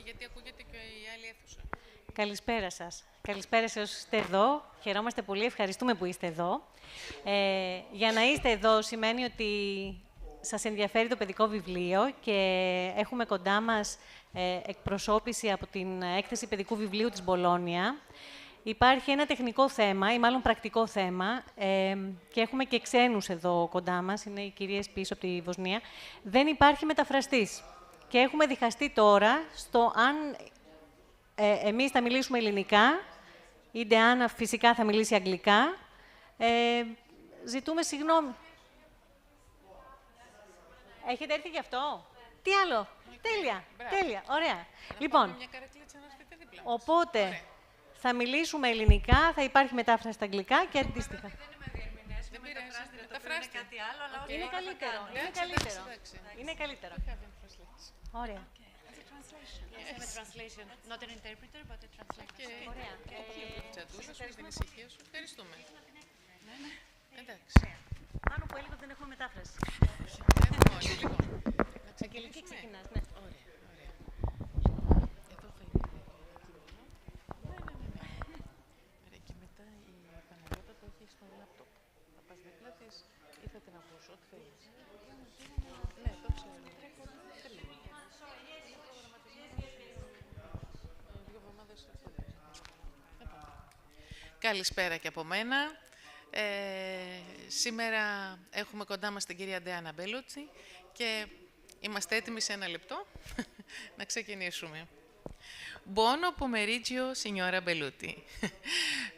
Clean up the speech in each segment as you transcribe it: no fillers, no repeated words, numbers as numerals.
γιατί ακούγεται και η άλλη αίθουσα. Καλησπέρα σας. Καλησπέρα σε όσους είστε εδώ. Χαιρόμαστε πολύ, ευχαριστούμε που είστε εδώ. Για να είστε εδώ σημαίνει ότι σας ενδιαφέρει το παιδικό βιβλίο και έχουμε κοντά μας εκπροσώπηση από την έκθεση παιδικού βιβλίου της Μπολόνια. Υπάρχει ένα τεχνικό θέμα, ή μάλλον πρακτικό θέμα, και έχουμε και ξένους εδώ κοντά μας, είναι οι κυρίες πίσω από τη Βοσνία. Δεν υπάρχει μεταφραστής. Και έχουμε διχαστεί τώρα στο αν εμείς θα μιλήσουμε ελληνικά, η Ντεάνα φυσικά θα μιλήσει αγγλικά. Ζητούμε συγγνώμη. Έχετε έρθει γι' αυτό? Τι άλλο? Τέλεια, τέλεια, ωραία. Λοιπόν, οπότε θα μιλήσουμε ελληνικά, θα υπάρχει μετάφραση στα αγγλικά και αντίστοιχα. Δεν πειράζει, μεταφράστε κάτι άλλο, αλλά είναι καλύτερο, είναι καλύτερο. Είναι καλύτερο. Ωραία. Have a translation. Not an interpreter, but a translator. Ωραία. Τσαντούλα σου, την ησυχία σου. Ευχαριστούμε. Εντάξει. Πάνω που έλεγα δεν έχουμε μετάφραση. Έχουμε όλοι, λοιπόν. Αγγελική ξεκινάς, ναι. Ωραία, ωραία. Εδώ θα είναι Ωραία, και μετά η Παναγιώτα το έχει στο λάπτοπ. Θα πας δίπλα της ή θα την ακούσω, ό,τι θέλεις. Ναι, το ξέρω. Καλησπέρα και από μένα. Σήμερα έχουμε κοντά μας την κυρία Ντεάνα Μπελούτσι και είμαστε έτοιμοι σε ένα λεπτό να ξεκινήσουμε. Buono pomeriggio, signora Belluti.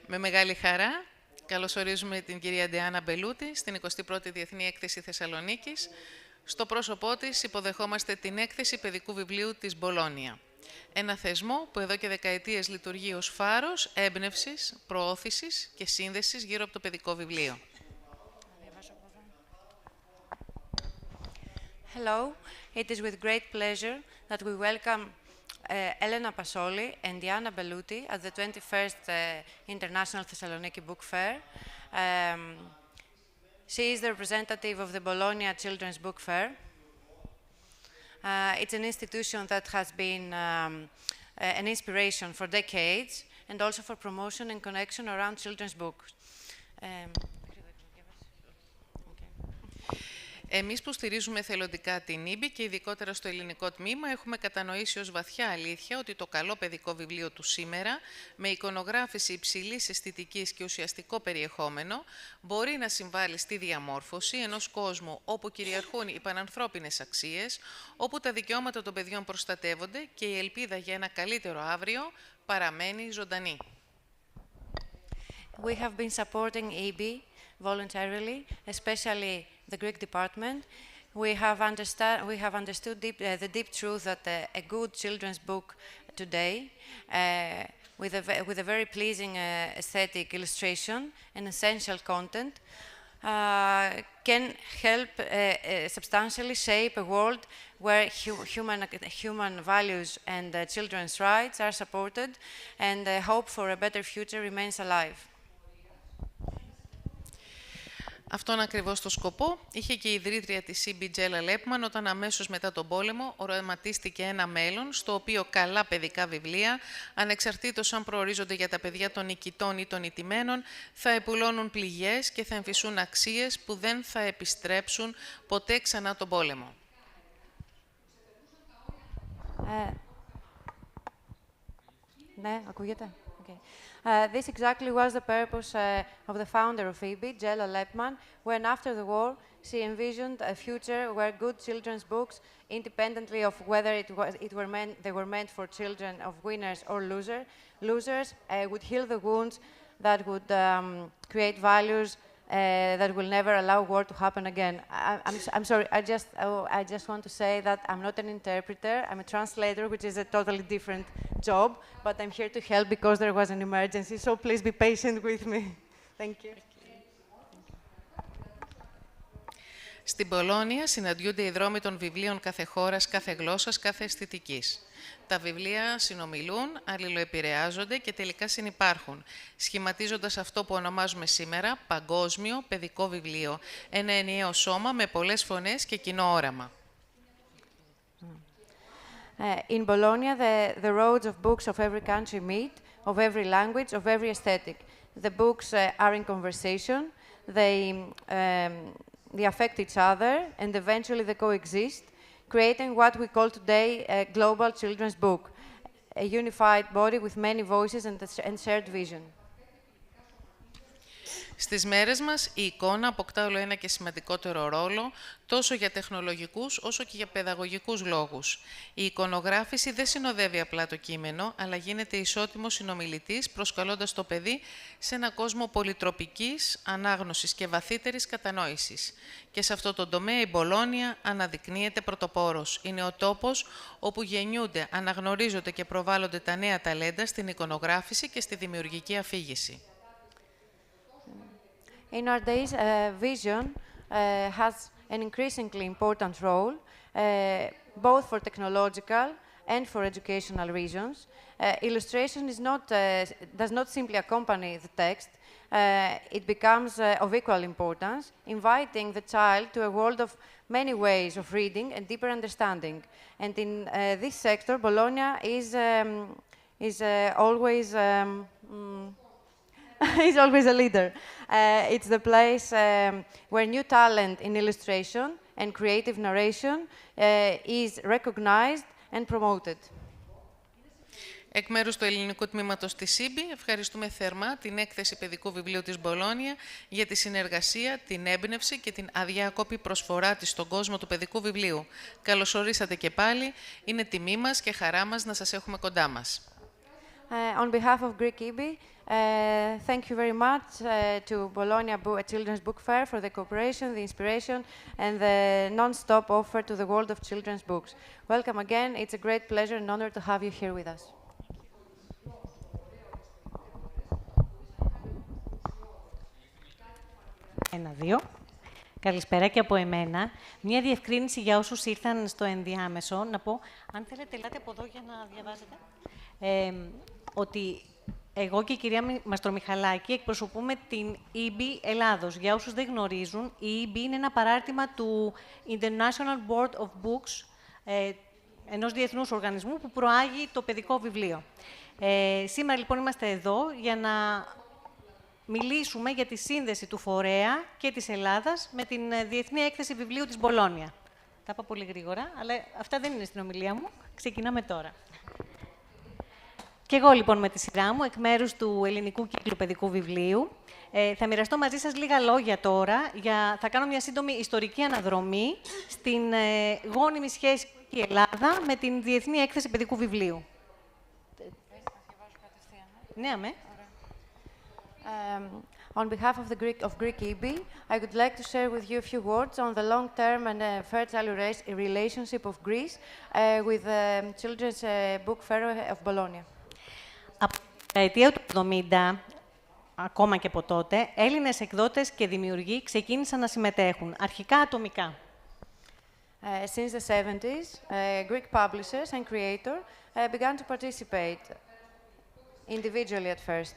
Με μεγάλη χαρά καλωσορίζουμε την κυρία Ντεάνα Μπελούτη στην 21η Διεθνή Έκθεση Θεσσαλονίκης. Στο πρόσωπό της υποδεχόμαστε την έκθεση παιδικού βιβλίου της Μπολόνια. Ένα θεσμό που εδώ και δεκαετίες λειτουργεί ως φάρος έμπνευσης, προώθησης και σύνδεσης γύρω από το παιδικό βιβλίο. Hello, it is with great pleasure that we welcome Elena Pasoli and Diana Belluti at the 21st International Thessaloniki Book Fair. She is the representative of the Bologna Children's Book Fair. It's an institution that has been an inspiration for decades and also for promotion and connection around children's books. Εμείς που στηρίζουμε θελοντικά την ίμπη και ειδικότερα στο ελληνικό τμήμα έχουμε κατανοήσει ως βαθιά αλήθεια ότι το καλό παιδικό βιβλίο του σήμερα, με εικονογράφηση υψηλής αισθητικής και ουσιαστικό περιεχόμενο, μπορεί να συμβάλλει στη διαμόρφωση ενός κόσμου όπου κυριαρχούν οι πανανθρώπινες αξίες, όπου τα δικαιώματα των παιδιών προστατεύονται και η ελπίδα για ένα καλύτερο αύριο παραμένει ζωντανή. We have been supporting IBI voluntarily, especially the Greek department. We have understood the deep truth that a good children's book today, with a very pleasing aesthetic illustration and essential content, can help substantially shape a world where human values and children's rights are supported, and hope for a better future remains alive. Αυτόν ακριβώς το σκοπό είχε και η ιδρύτρια της CB Τζέλα Λέπμαν όταν αμέσως μετά τον πόλεμο οραματίστηκε ένα μέλλον στο οποίο καλά παιδικά βιβλία, ανεξαρτήτως αν προορίζονται για τα παιδιά των νικητών ή των ηττημένων, θα επουλώνουν πληγές και θα εμφυσούν αξίες που δεν θα επιστρέψουν ποτέ ξανά τον πόλεμο. Ναι, ακούγεται. Okay. This exactly was the purpose of the founder of IBI, Jela Lepman, when after the war she envisioned a future where good children's books, independently of whether they were meant for children of winners or losers, would heal the wounds that would create values that will never allow war to happen again. I'm sorry, I just want to say that I'm not an interpreter, I'm a translator, which is a totally different job, but I'm here to help because there was an emergency, so please be patient with me. Thank you. Στην Μπολόνια συναντιούνται οι δρόμοι των βιβλίων κάθε χώρας, κάθε γλώσσας, κάθε αισθητικής. Τα βιβλία συνομιλούν, αλληλοεπηρεάζονται και τελικά συνυπάρχουν, σχηματίζοντας αυτό που ονομάζουμε σήμερα παγκόσμιο παιδικό βιβλίο, ένα ενιαίο σώμα με πολλές φωνές και κοινό όραμα. In Bologna, the roads of books of every country meet, of every language, of every aesthetic. The books are in conversation, they affect each other, and eventually they coexist, creating what we call today a global children's book, a unified body with many voices and shared vision. Στις μέρες μας, η εικόνα αποκτά όλο ένα και σημαντικότερο ρόλο, τόσο για τεχνολογικούς όσο και για παιδαγωγικούς λόγους. Η εικονογράφηση δεν συνοδεύει απλά το κείμενο, αλλά γίνεται ισότιμος συνομιλητής, προσκαλώντας το παιδί σε ένα κόσμο πολυτροπικής ανάγνωσης και βαθύτερης κατανόησης. Και σε αυτό το τομέα η Μπολόνια αναδεικνύεται πρωτοπόρος. Είναι ο τόπος όπου γεννιούνται, αναγνωρίζονται και προβάλλονται τα νέα ταλέντα στην εικονογράφηση και στη δημιουργική αφήγηση. In our days, vision has an increasingly important role, both for technological and for educational reasons. Illustration does not simply accompany the text, it becomes of equal importance, inviting the child to a world of many ways of reading and deeper understanding. And in this sector, Bologna is always is always a leader. It's the place where new talent in illustration and creative narration is recognized and promoted. Εκ μέρους του ελληνικού τμήματος της ΣΥΜΠΗ, ευχαριστούμε θερμά την έκθεση παιδικού βιβλίου της Μπολόνια για τη συνεργασία, την έμπνευση και την αδιάκοπη προσφορά της στον κόσμο του παιδικού βιβλίου. Καλώς ορίσατε και πάλι. Είναι τιμή μας και χαρά μας να σας έχουμε κοντά μας. On behalf of Greek IBI, thank you very much to Bologna Children's Book Fair for the cooperation, the inspiration, and the non-stop offer to the world of children's books. Welcome again. It's a great pleasure and honor to have you here with us. Ένα-δύο. Καλησπέρα και από εμένα. Μια διευκρίνηση για όσους ήρθαν στο ενδιάμεσο. Να πω, αν θέλετε, ελάτε από εδώ για να διαβάσετε. Ότι εγώ και η κυρία Μαστρομιχαλάκη εκπροσωπούμε την IBI Ελλάδος. Για όσους δεν γνωρίζουν, η IBI είναι ένα παράρτημα του International Board of Books, ενός διεθνούς οργανισμού που προάγει το παιδικό βιβλίο. Σήμερα, λοιπόν, είμαστε εδώ για να μιλήσουμε για τη σύνδεση του φορέα και της Ελλάδας με την Διεθνή Έκθεση Βιβλίου της Μπολόνια. Τα είπα πολύ γρήγορα, αλλά αυτά δεν είναι στην ομιλία μου. Ξεκινάμε τώρα. Και εγώ, λοιπόν, με τη σειρά μου, εκ μέρους του Ελληνικού Κύκλου Παιδικού Βιβλίου, θα μοιραστώ μαζί σας λίγα λόγια τώρα. Θα κάνω μια σύντομη ιστορική αναδρομή στην γόνιμη σχέση που έχει η Ελλάδα με την Διεθνή Έκθεση Παιδικού Βιβλίου. Ναι, αμέ. On behalf of Greek IBI, I would like to share with you a few words on the long-term and fertile relationship of Greece with the Children's Book Fair of Bologna. Από τα αιτία του 70, ακόμα και από τότε, Έλληνες εκδότες και δημιουργοί ξεκίνησαν να συμμετέχουν, αρχικά ατομικά. Since the 70s, Greek publishers and creators began to participate individually at first.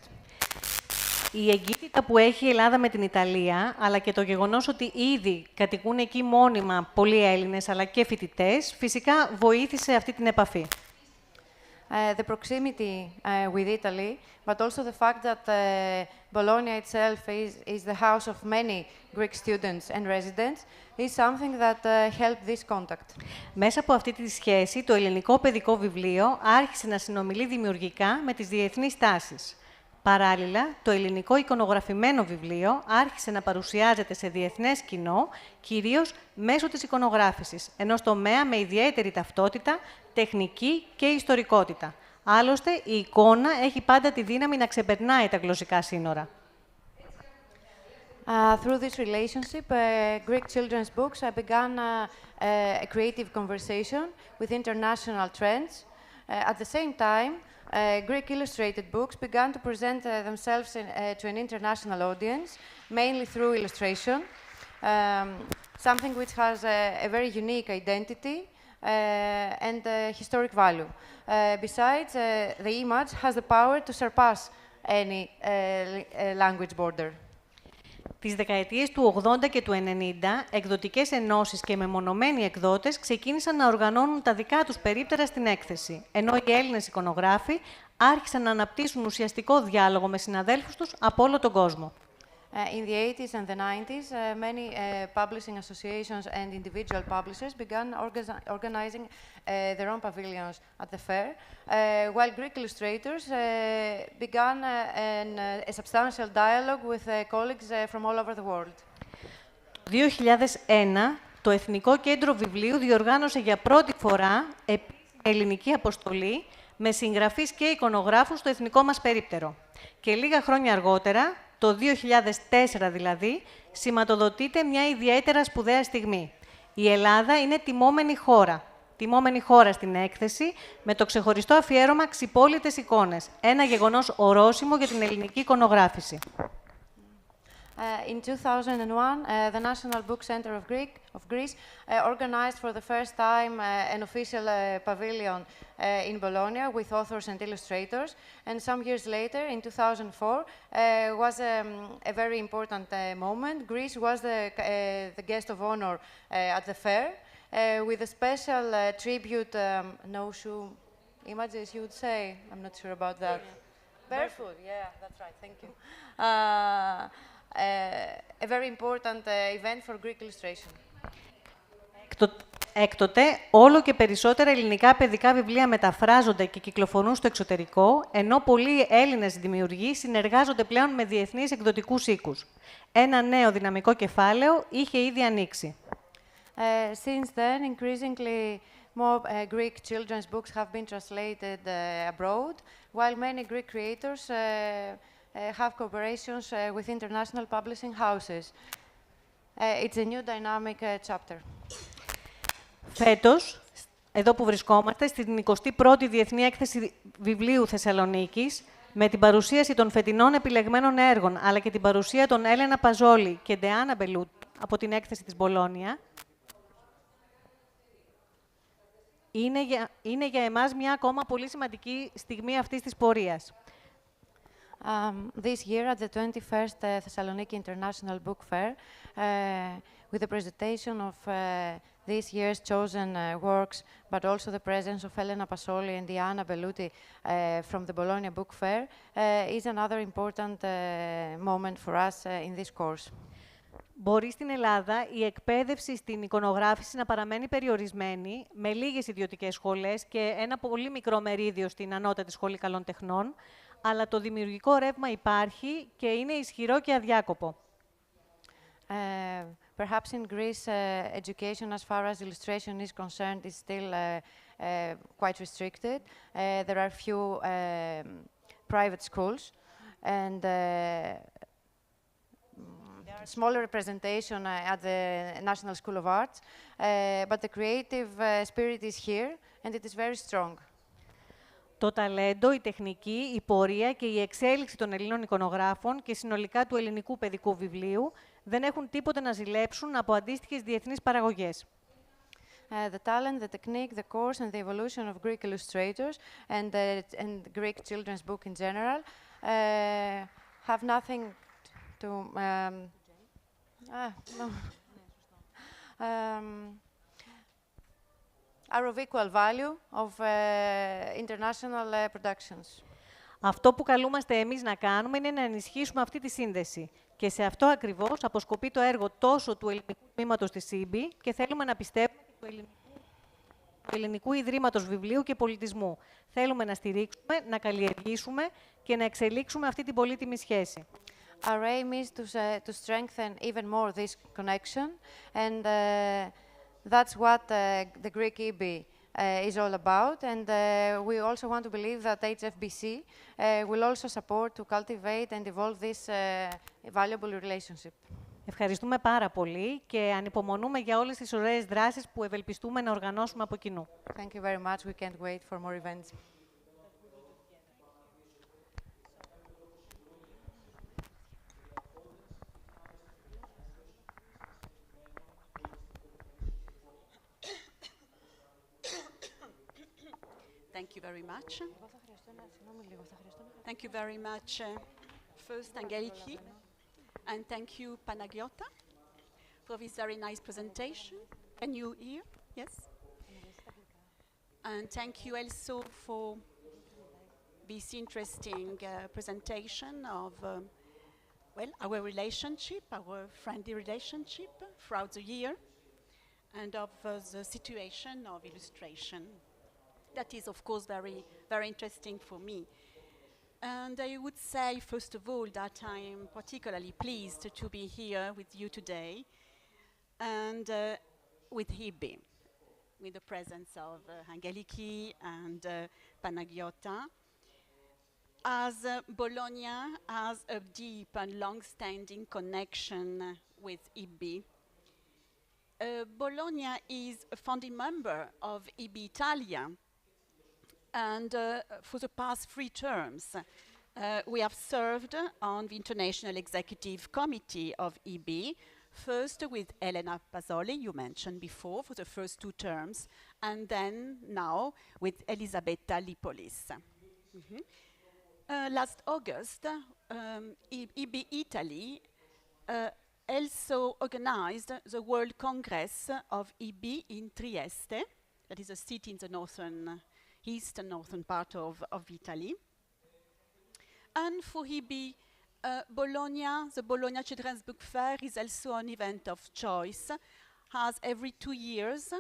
Η εγκύτητα που έχει η Ελλάδα με την Ιταλία, αλλά και το γεγονός ότι ήδη κατοικούν εκεί μόνιμα πολλοί Έλληνες, αλλά και φοιτητές, φυσικά βοήθησε αυτή την επαφή. The proximity with Italy, but also the fact that Bologna itself is the house of many Greek students and residents, is something that helped this contact. Μέσα από αυτή τη σχέση, το ελληνικό παιδικό βιβλίο άρχισε να συνομιλεί δημιουργικά με τις διεθνείς τάσεις. Παράλληλα, το ελληνικό εικονογραφημένο βιβλίο άρχισε να παρουσιάζεται σε διεθνές κοινό, κυρίως μέσω της εικονογράφησης, ενός τομέα με ιδιαίτερη ταυτότητα, τεχνική και ιστορικότητα. Άλλωστε, η εικόνα έχει πάντα τη δύναμη να ξεπερνάει τα γλωσσικά σύνορα. Through this relationship, Greek children's books began a creative conversation with international trends. At the same time, Greek illustrated books began to present themselves to an international audience, mainly through illustration, something which has a very unique identity and historic value. Besides, the image has the power to surpass any language border. Τις δεκαετίες του 80 και του 90, εκδοτικές ενώσεις και μεμονωμένοι εκδότες ξεκίνησαν να οργανώνουν τα δικά τους περίπτερα στην έκθεση, ενώ οι Έλληνες εικονογράφοι άρχισαν να αναπτύσσουν ουσιαστικό διάλογο με συναδέλφους τους από όλο τον κόσμο. In the 80s and the 90s, many publishing associations and individual publishers began organizing their own pavilions at the fair, while Greek illustrators began a substantial dialogue with colleagues from all over the world. Το 2001, το Εθνικό Κέντρο Βιβλίου διοργάνωσε για πρώτη φορά ελληνική αποστολή με συγγραφείς και εικονογράφους στο εθνικό μας περίπτερο. Και λίγα χρόνια αργότερα, το 2004 δηλαδή, σηματοδοτείται μια ιδιαίτερα σπουδαία στιγμή. Η Ελλάδα είναι τιμόμενη χώρα στην έκθεση, με το ξεχωριστό αφιέρωμα «Ξυπόλυτες εικόνες», ένα γεγονός ορόσημο για την ελληνική εικονογράφηση. In 2001, the National Book Center of Greece organized for the first time an official pavilion in Bologna with authors and illustrators. And some years later, in 2004, was a very important moment. Greece was the guest of honor at the fair with a special tribute, no shoe images, you would say? I'm not sure about that. Barefoot, yeah, that's right, thank you. A very important event for Greek illustration. Έκτοτε, όλο και περισσότερα ελληνικά παιδικά βιβλία μεταφράζονται και κυκλοφορούν στο εξωτερικό, ενώ πολλοί Έλληνες δημιουργοί συνεργάζονται πλέον με διεθνείς εκδοτικούς οίκους. Ένα νέο δυναμικό κεφάλαιο είχε ήδη ανοίξει. Since then, increasingly more Greek children's books have been translated abroad, while many Greek creators have cooperations with international publishing houses. It's a new dynamic chapter. Φέτος, εδώ που βρισκόμαστε, στην 21η Διεθνή Έκθεση Βιβλίου Θεσσαλονίκης, με την παρουσίαση των φετινών επιλεγμένων έργων, αλλά και την παρουσία των Έλενα Παζόλη και Ντεάνα Μπελούτη από την έκθεση της Μπολόνια, είναι για εμάς μια ακόμα πολύ σημαντική στιγμή αυτής της πορείας. This year, at the 21st Thessaloniki International Book Fair, with the presentation of this year's chosen works, but also the presence of Elena Pasoli and Diana Belluti from the Bologna Book Fair, is another important moment for us in this course. Μπορεί στην Ελλάδα η εκπαίδευση στην εικονογράφηση να παραμένει περιορισμένη, με λίγες ιδιωτικές σχολές και ένα πολύ μικρό μερίδιο στην Ανώτατη Σχολή Καλών Τεχνών, αλλά το δημιουργικό ρεύμα υπάρχει και είναι ισχυρό και αδιάκοπο. Perhaps in Greece, education as far as illustration is concerned is still quite restricted. There are few private schools and smaller representation at the National School of Arts, but the creative spirit is here and it is very strong. Το ταλέντο, η τεχνική, η πορεία και η εξέλιξη των Ελλήνων εικονογράφων και συνολικά του ελληνικού παιδικού βιβλίου δεν έχουν τίποτε να ζηλέψουν από αντίστοιχες διεθνείς παραγωγές. The talent, the technique, the course and the evolution of Greek illustrators and Greek children's book in general have nothing to are of equal value of international productions. Αυτό που καλούμαστε εμείς να κάνουμε είναι να ενισχύσουμε αυτή τη σύνδεση. Και σε αυτό ακριβώς αποσκοπεί το έργο τόσο του ελληνικού τμήματος της ΣΥΜΠΗ και θέλουμε να πιστεύουμε του Ελληνικού Ιδρύματος Βιβλίου και Πολιτισμού. Θέλουμε να στηρίξουμε, να καλλιεργήσουμε και να εξελίξουμε αυτή την πολύτιμη σχέση. Our aim is to strengthen even more this connection, and that's what the Greek IBI is all about. And we also want to believe that HFBC will also support to cultivate and evolve this valuable relationship. Ευχαριστούμε πάρα πολύ και ανυπομονούμε για όλες τις ωραίες δράσεις που ευελπιστούμε να οργανώσουμε από κοινού. Thank you very much. We can't wait for more events. Thank you very much. Thank you very much, first Angeliki, And thank you, Panagiota, for this very nice presentation. Can you hear? Yes? And thank you also for this interesting presentation of well, our relationship, our friendly relationship throughout the year, and of the situation of illustration. That is, of course, very, very interesting for me. And I would say, first of all, that I am particularly pleased to be here with you today, and with Hebe, with the presence of Angeliki and Panagiota. As Bologna has a deep and long-standing connection with IB, Bologna is a founding member of IB Italia, and for the past 3 terms, we have served on the International Executive Committee of IB, first with Elena Pasoli, you mentioned before, for the first 2 terms, and then now with Elisabetta Lipolis. Last August, IB Italy also organized the World Congress of IB in Trieste, that is a city in the northern part of Italy. And for IB, Bologna, the Bologna Children's Book Fair is also an event of choice, as every 2 years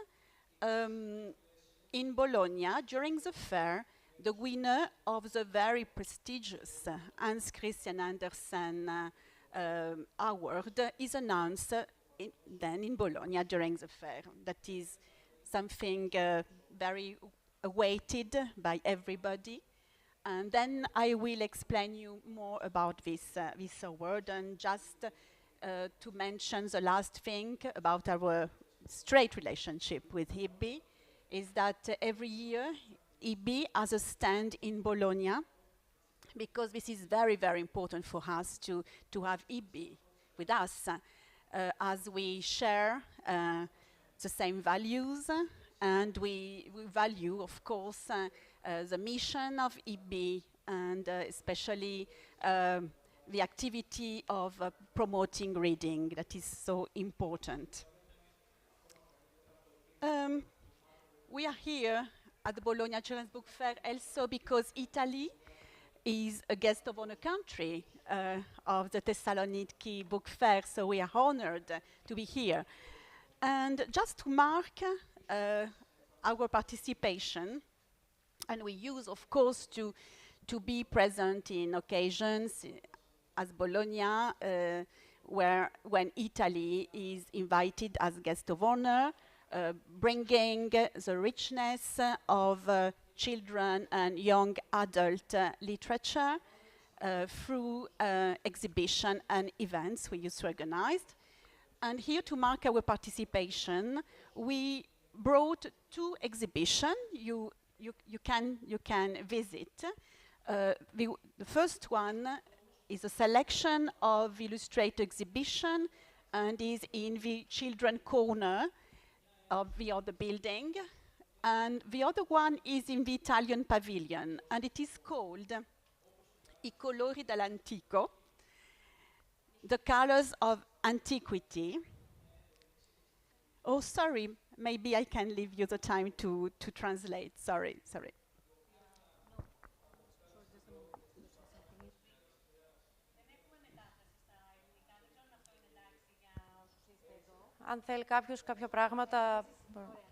in Bologna, during the fair, the winner of the very prestigious Hans Christian Andersen award is announced then in Bologna during the fair. That is something very awaited by everybody. And then I will explain you more about this award, and just to mention the last thing about our straight relationship with IB is that every year IB has a stand in Bologna, because this is very, very important for us to have IB with us, as we share the same values, and we value, of course, the mission of IB, and especially the activity of promoting reading that is so important. We are here at the Bologna Children's Book Fair also because Italy is a guest of honor country of the Thessaloniki Book Fair, so we are honored to be here. And just to mark our participation, and we use, of course, to be present in occasions as Bologna, when Italy is invited as guest of honor, bringing the richness of children and young adult literature through exhibition and events we used to organize. And here, to mark our participation, we brought 2 exhibitions you can visit. The first one is a selection of illustrated exhibition and is in the children corner of the other building. And the other one is in the Italian pavilion, and it is called I colori dell'antico, the colors of antiquity. Oh, sorry, maybe I can leave you the time to translate. Sorry. Αν θέλει κάποιος κάποια πράγματα...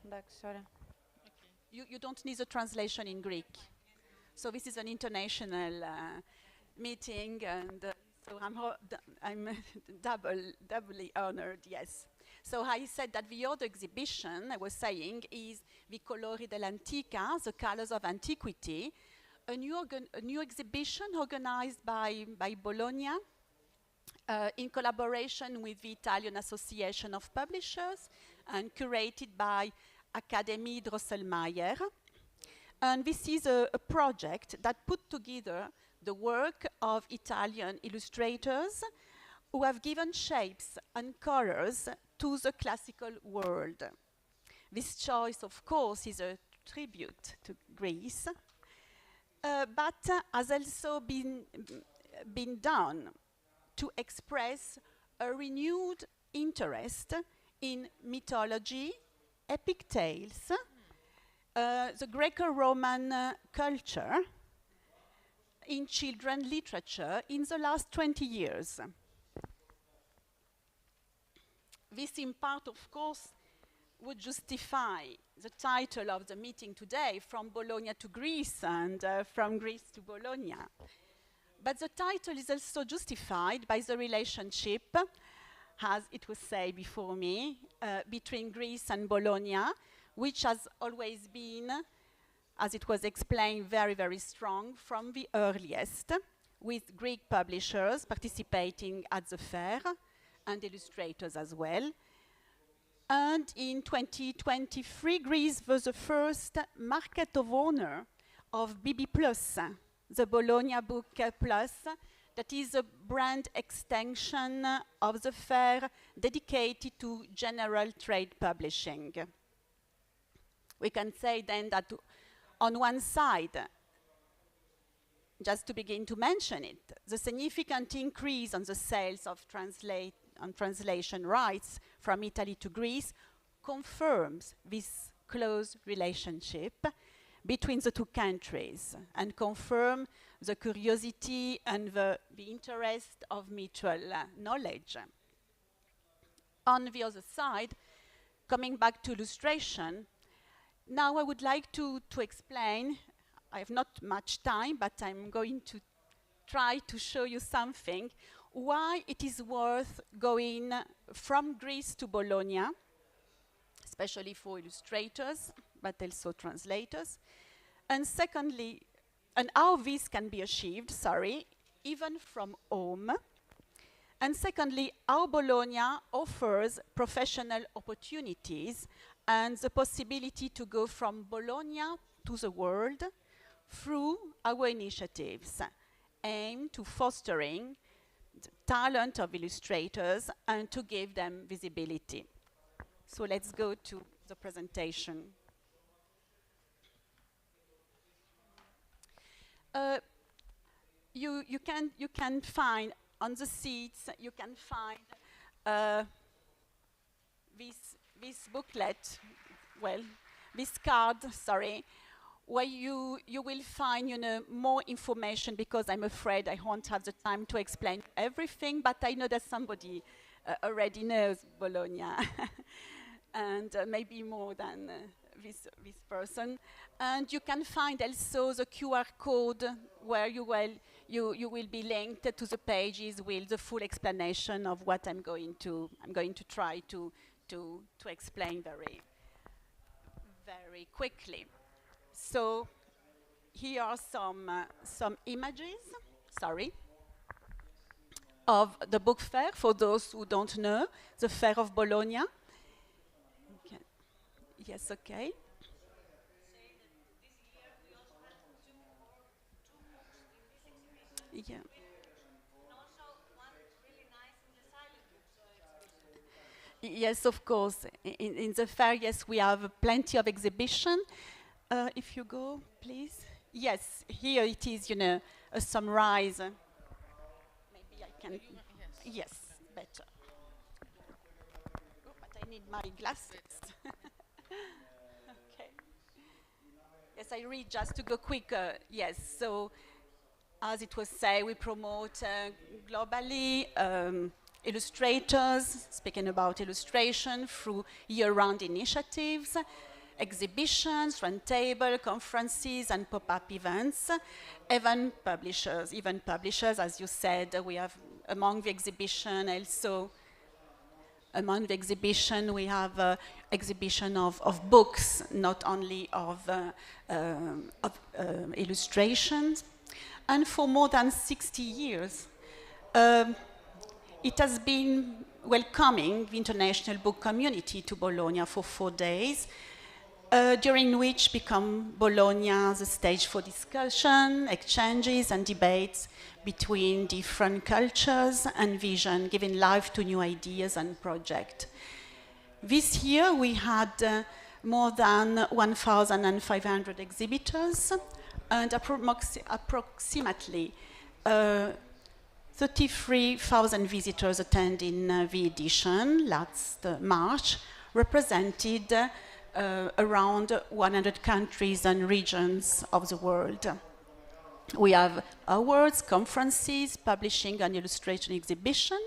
Εντάξει, ωραία. You don't need a translation in Greek. So this is an international meeting, and so I'm doubly honored, yes. So I said that the other exhibition, I was saying, is the Colori dell'Antica, the colors of antiquity, a new exhibition organized by Bologna in collaboration with the Italian Association of Publishers and curated by Académie Drosselmayer. And this is a project that put together the work of Italian illustrators who have given shapes and colors to the classical world. This choice, of course, is a tribute to Greece, but has also been done to express a renewed interest in mythology, epic tales, the Greco-Roman culture, in children literature in the last 20 years. This in part, of course, would justify the title of the meeting today, From Bologna to Greece and From Greece to Bologna. But the title is also justified by the relationship, as it was said before me, between Greece and Bologna, which has always been, as it was explained, very, very strong from the earliest, with Greek publishers participating at the fair and illustrators as well. And in 2023, Greece was the first market of honor of BB Plus, the Bologna Book Plus, that is a brand extension of the fair dedicated to general trade publishing. We can say then that on one side, just to begin to mention it, the significant increase on the sales of translation rights from Italy to Greece confirms this close relationship between the two countries and confirm the curiosity and the interest of mutual knowledge. On the other side, coming back to illustration, now I would like to explain, I have not much time, but I'm going to try to show you something, why it is worth going from Greece to Bologna, especially for illustrators, but also translators. And secondly, and how this can be achieved, even from home. And secondly, how Bologna offers professional opportunities and the possibility to go from Bologna to the world through our initiatives aimed to fostering the talent of illustrators and to give them visibility. So let's go to the presentation. You can find on the seats, you can find this booklet, this card, where you will find, more information, because I'm afraid I won't have the time to explain everything, but I know that somebody already knows Bologna, and maybe more than this person. And you can find also the QR code where you will be linked to the pages with the full explanation of what I'm going to try to explain very quickly. So here are some images, of the book fair, for those who don't know, the Fair of Bologna. Okay. Yes, okay. Yeah. Yes, of course. In the fair, yes, we have plenty of exhibition. If you go, please. Yes, here it is, a summarize. Maybe I can. Yes, better. Oh, but I need my glasses. Okay. Yes, I read just to go quicker. Yes, so as it was said, we promote globally illustrators, speaking about illustration through year-round initiatives, exhibitions, roundtable, conferences, and pop-up events. Even publishers, as you said, we have among the exhibition also. Among the exhibition, we have exhibition of books, not only of illustrations. And for more than 60 years, it has been welcoming the international book community to Bologna for 4 days, during which become Bologna the stage for discussion, exchanges, and debates between different cultures and vision, giving life to new ideas and projects. This year, we had more than 1,500 exhibitors and approximately 33,000 visitors attending the edition last March, represented around 100 countries and regions of the world. We have awards, conferences, publishing and illustration exhibition,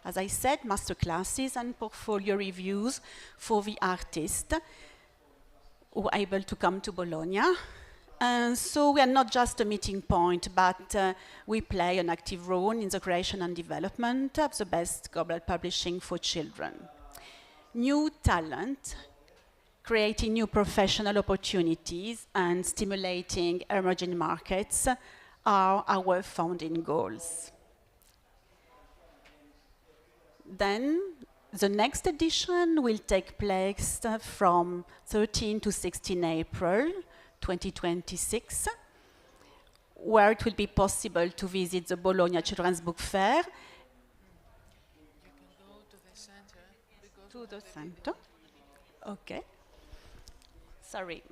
as I said, masterclasses and portfolio reviews for the artists who are able to come to Bologna. And so we are not just a meeting point, but we play an active role in the creation and development of the best global publishing for children. New talent, creating new professional opportunities and stimulating emerging markets are our founding goals. Then the next edition will take place from 13 to 16 April 2026, where it will be possible to visit the Bologna Children's Book Fair. You can go to the center. To the center. Okay. Sorry.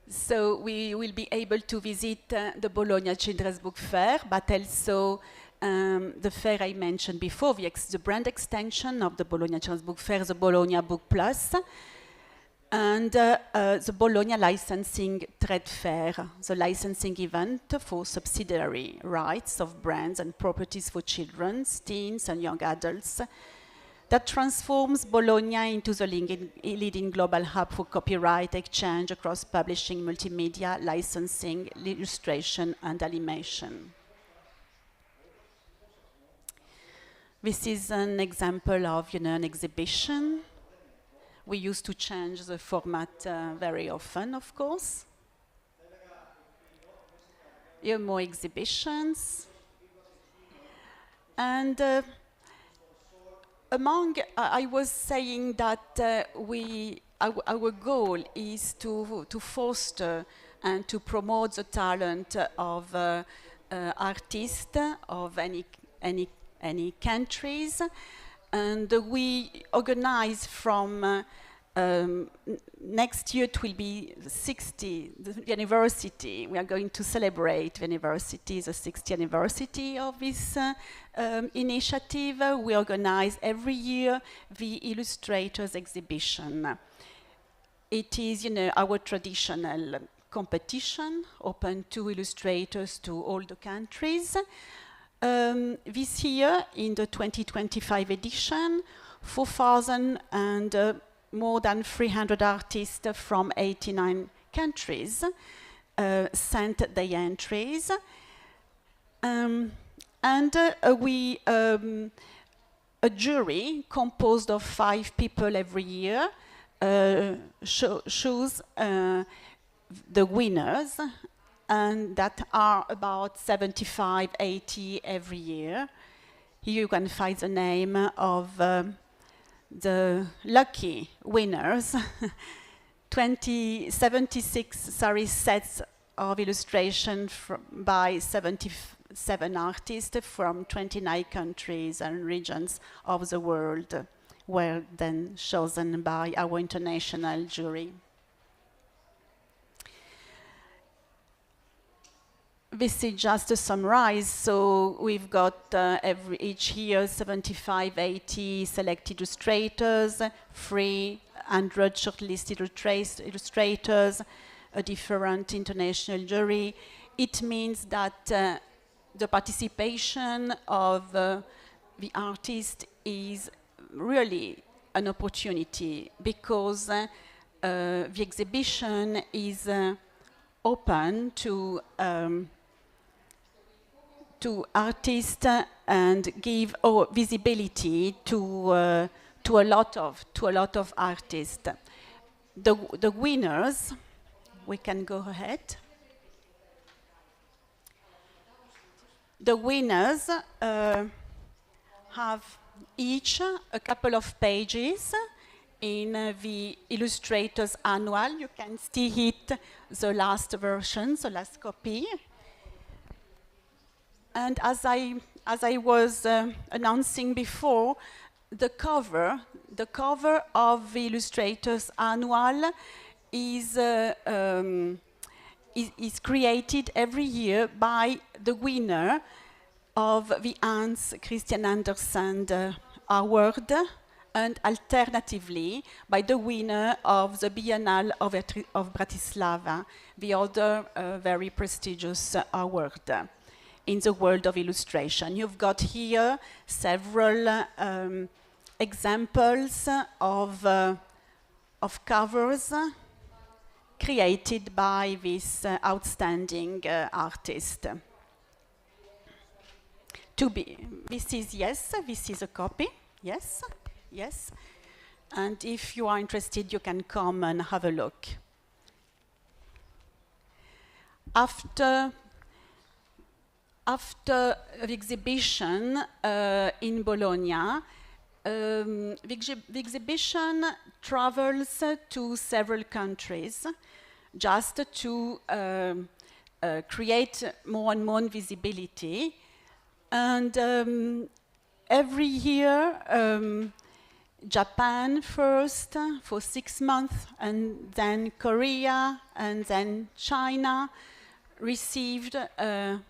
So we will be able to visit the Bologna Children's Book Fair, but also the fair I mentioned before, the brand extension of the Bologna Children's Book Fair, the Bologna Book Plus, and the Bologna Licensing Trade Fair, the licensing event for subsidiary rights of brands and properties for children, teens, and young adults, that transforms Bologna into the leading global hub for copyright exchange across publishing, multimedia, licensing, illustration, and animation. This is an example of, an exhibition. We used to change the format very often, of course. Here are more exhibitions. And I was saying that our goal is to foster and to promote the talent of artists of any countries, and we organize from next year. It will be the anniversary. We are going to celebrate the anniversary, the 60th anniversary of this initiative. We organize every year the illustrators exhibition. It is, our traditional competition open to illustrators to all the countries. This year, in the 2025 edition, 4,000 and more than 300 artists from 89 countries sent their entries. A jury composed of 5 people every year choose the winners, and that are about 75, 80 every year. Here you can find the name of the lucky winners. 76 sets of illustration by 77 artists from 29 countries and regions of the world were then chosen by our international jury. This is just a summarize. So we've got each year 75, 80 selected illustrators, 300 shortlisted illustrators, a different international jury. It means that the participation of the artist is really an opportunity, because the exhibition is open to artists and give visibility to a lot of artists. The winners, we can go ahead. The winners have each a couple of pages in the Illustrators Annual. You can see it, the last version, the last copy. And as I was announcing before, the cover of the Illustrators Annual is created every year by the winner of the Hans Christian Andersen Award, and alternatively by the winner of the Biennale of Bratislava, the other very prestigious award in the world of illustration. You've got here several examples of covers created by this outstanding artist. This is a copy, yes. And if you are interested, you can come and have a look. After the exhibition in Bologna, the exhibition travels to several countries just to create more and more visibility. And every year, Japan first for 6 months, and then Korea, and then China received the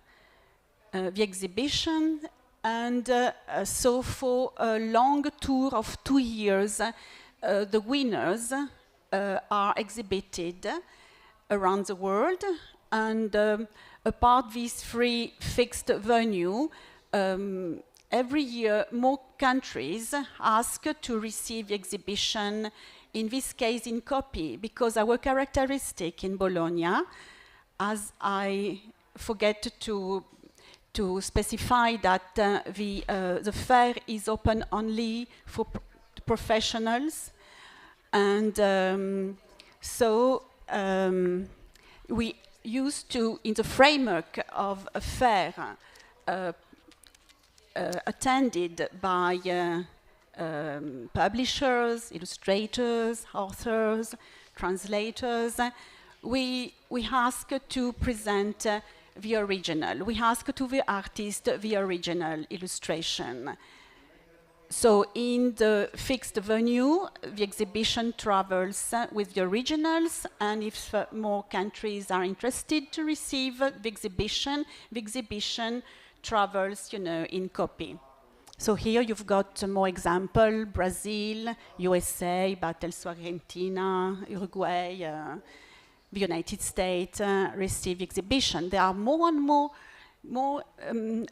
exhibition. And so for a long tour of 2 years, the winners are exhibited around the world. And apart these 3 fixed venues, every year more countries ask to receive the exhibition, in this case in copy, because our characteristic in Bologna, as I forget to specify that the fair is open only for professionals, and so we used to, in the framework of a fair attended by publishers, illustrators, authors, translators, we ask to present the original. We ask to the artist the original illustration. So in the fixed venue, the exhibition travels with the originals, and if more countries are interested to receive the exhibition travels, in copy. So here you've got more example: Brazil, USA, but also Argentina, Uruguay, the United States receive exhibition. There are more and more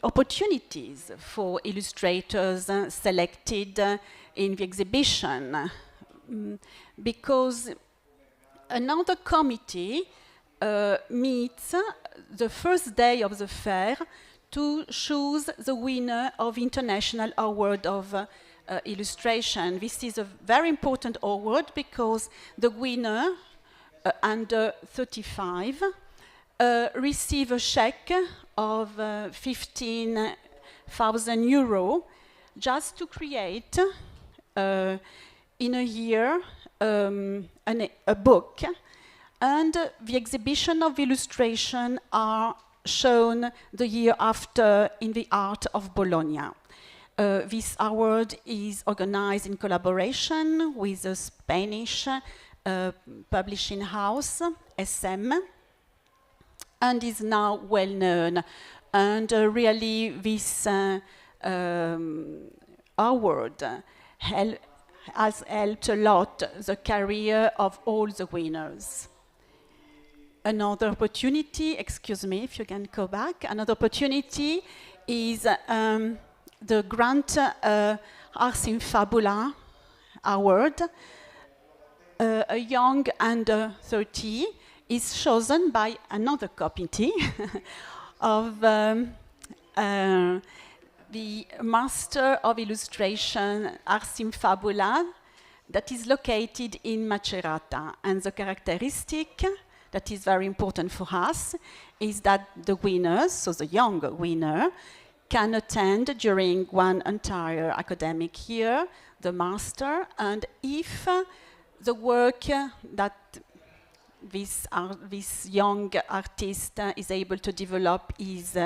opportunities for illustrators selected in the exhibition, because another committee meets the first day of the fair to choose the winner of International Award of Illustration. This is a very important award because the winner, under 35, receive a check of 15,000 euro just to create in a year a book, and the exhibition of illustration are shown the year after in the Art of Bologna. This award is organized in collaboration with a Spanish publishing house, SM, and is now well known. And really this award has helped a lot the career of all the winners. Another opportunity, excuse me if you can go back, another opportunity is the Grant Ars in Fabula Award. A young under 30 is chosen by another committee of the Master of Illustration Ars in Fabula that is located in Macerata. And the characteristic that is very important for us is that the winners, so the young winner, can attend during one entire academic year the master, and if the work that this young artist is able to develop is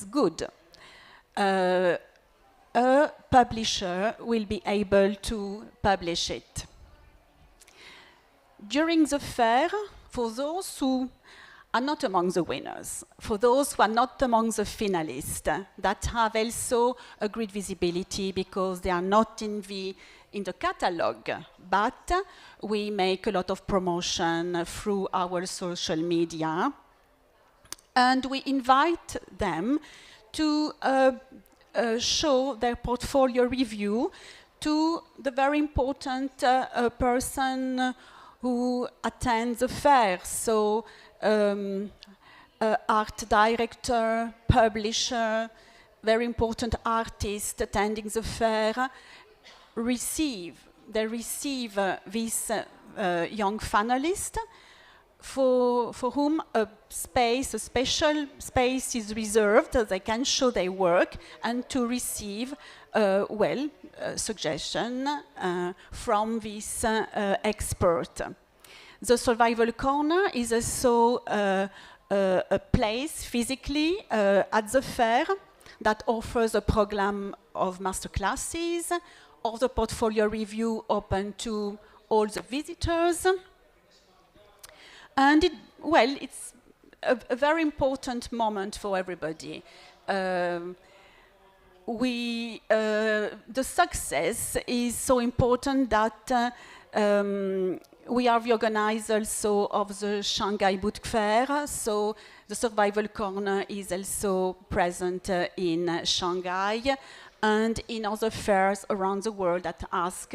good, a publisher will be able to publish it. During the fair, for those who are not among the winners. For those who are not among the finalists, that have also a great visibility because they are not in the catalog, but we make a lot of promotion through our social media, and we invite them to show their portfolio review to the very important person who attends the fair. So art director, publisher, very important artist attending the fair, they receive this young finalist for whom a special space is reserved. They can show their work and to receive suggestion from this expert. The Survival Corner is also a place physically at the fair that offers a program of masterclasses, of the portfolio review open to all the visitors. And it's a very important moment for everybody. The success is so important that we are the organizer also of the Shanghai Book Fair, so the Survival Corner is also present in Shanghai and in other fairs around the world that ask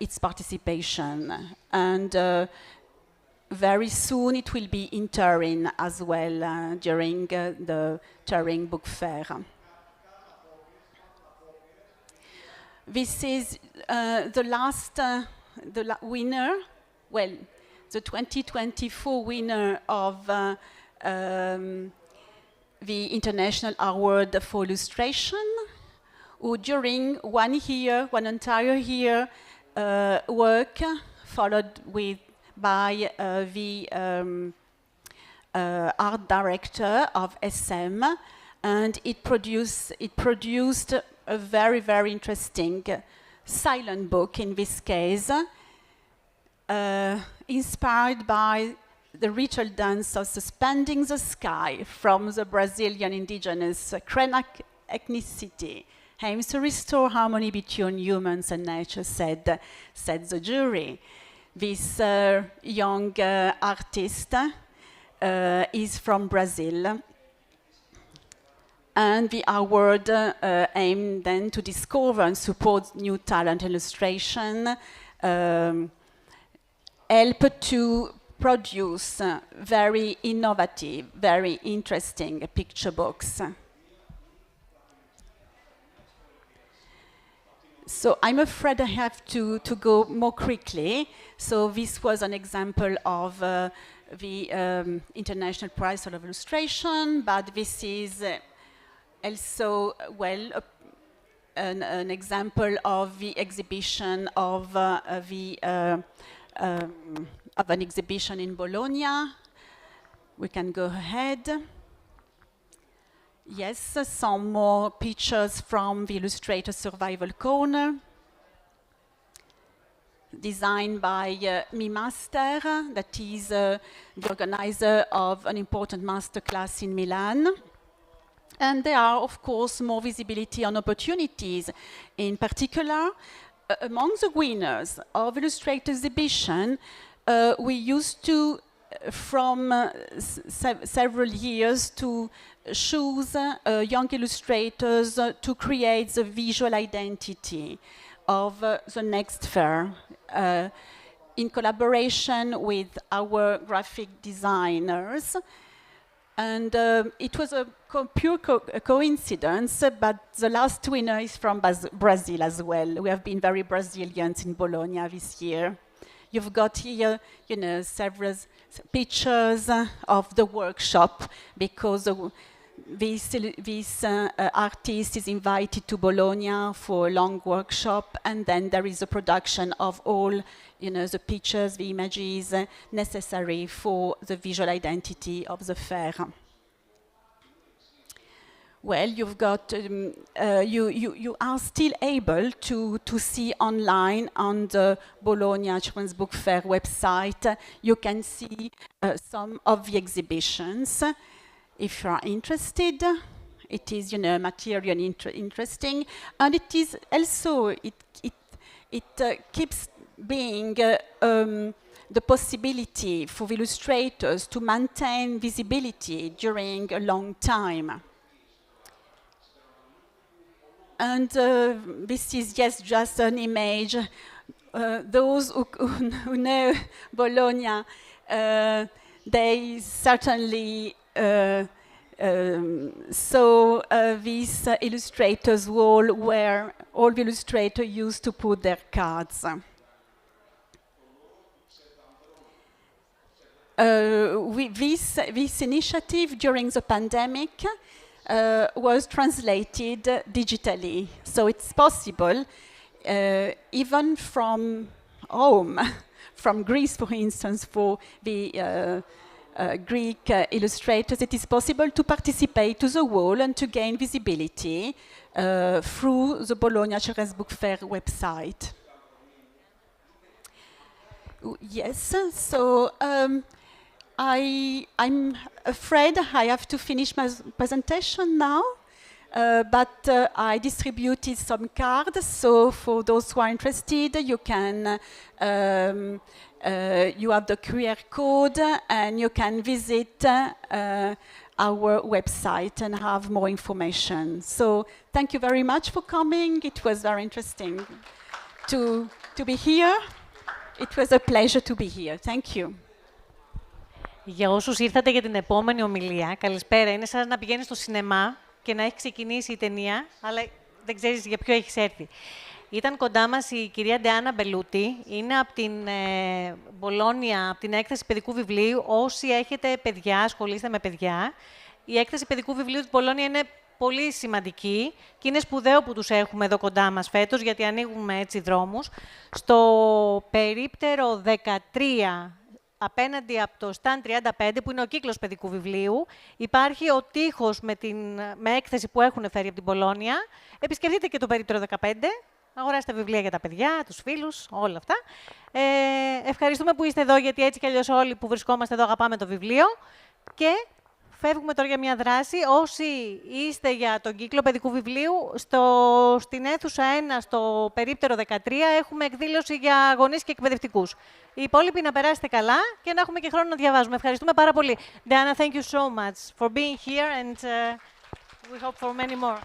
its participation. And very soon it will be in Turin as well during the Turin Book Fair. This is the last winner, the 2024 winner of the International Award for Illustration, who during 1 year, one entire year, work followed by the art director of SM, and it produced a very, very interesting silent book in this case, inspired by the ritual dance of suspending the sky from the Brazilian indigenous Krenak ethnicity, aims to restore harmony between humans and nature, said the jury. This young artist is from Brazil, and the award aimed then to discover and support new talent illustration, help to produce very innovative, very interesting picture books. So I'm afraid I have to go more quickly. So this was an example of the International Prize of Illustration, but this is also, an example of the exhibition of an exhibition in Bologna. We can go ahead. Yes, some more pictures from the Illustrator Survival Corner, designed by Mi Master, that is the organizer of an important masterclass in Milan. And there are, of course, more visibility on opportunities. In particular, among the winners of Illustrator exhibition, we used to, from several years, to choose young illustrators to create the visual identity of the next fair, in collaboration with our graphic designers. And it was a pure coincidence, but the last winner is from Brazil as well. We have been very Brazilian in Bologna this year. You've got here, several pictures of the workshop, because this artist is invited to Bologna for a long workshop, and then there is a production of all, the pictures, the images necessary for the visual identity of the fair. well, you've got you are still able to see online on the Bologna Children's Book Fair website. You can see some of the exhibitions. If you are interested, it is, you know, material interesting, and it is also it keeps being the possibility for illustrators to maintain visibility during a long time. And this is just an image. Those who know Bologna, they certainly saw this illustrators' wall where all the illustrators used to put their cards. This initiative during the pandemic was translated digitally, so it's possible, even from home, from Greece, for instance, for the Greek illustrators, it is possible to participate to the wall and to gain visibility through the Bologna Children's Book Fair website. Yes, so I'm afraid I have to finish my presentation now, but I distributed some cards, so for those who are interested, you can, you have the QR code and you can visit our website and have more information. So thank you very much for coming. It was very interesting to be here. It was a pleasure to be here. Thank you. Για όσους ήρθατε για την επόμενη ομιλία, καλησπέρα. Είναι σαν να πηγαίνεις στο σινεμά και να έχει ξεκινήσει η ταινία, αλλά δεν ξέρεις για ποιο έχεις έρθει. Ήταν κοντά μας η κυρία Ντεάνα Μπελούτη, είναι από την Μπολόνια, από την έκθεση παιδικού βιβλίου. Όσοι έχετε παιδιά, ασχολείστε με παιδιά. Η έκθεση παιδικού βιβλίου της Μπολόνια είναι πολύ σημαντική και είναι σπουδαίο που τους έχουμε εδώ κοντά μας φέτος, γιατί ανοίγουμε έτσι δρόμους. Στο περίπτερο 13, απέναντι από το stand 35, που είναι ο κύκλος παιδικού βιβλίου, υπάρχει ο τοίχος με έκθεση που έχουν φέρει από την Μπολόνια. Επισκεφτείτε και το περίπτερο 15, αγοράστε βιβλία για τα παιδιά, τους φίλους, όλα αυτά. Ευχαριστούμε που είστε εδώ, γιατί έτσι κι αλλιώς όλοι που βρισκόμαστε εδώ αγαπάμε το βιβλίο. Και φεύγουμε τώρα για μια δράση. Όσοι είστε για τον κύκλο παιδικού βιβλίου, στην αίθουσα 1, στο περίπτερο 13, έχουμε εκδήλωση για γονείς και εκπαιδευτικούς. Οι υπόλοιποι να περάσετε καλά και να έχουμε και χρόνο να διαβάζουμε. Ευχαριστούμε πάρα πολύ. Diana, thank you so much for being here and we hope for many more.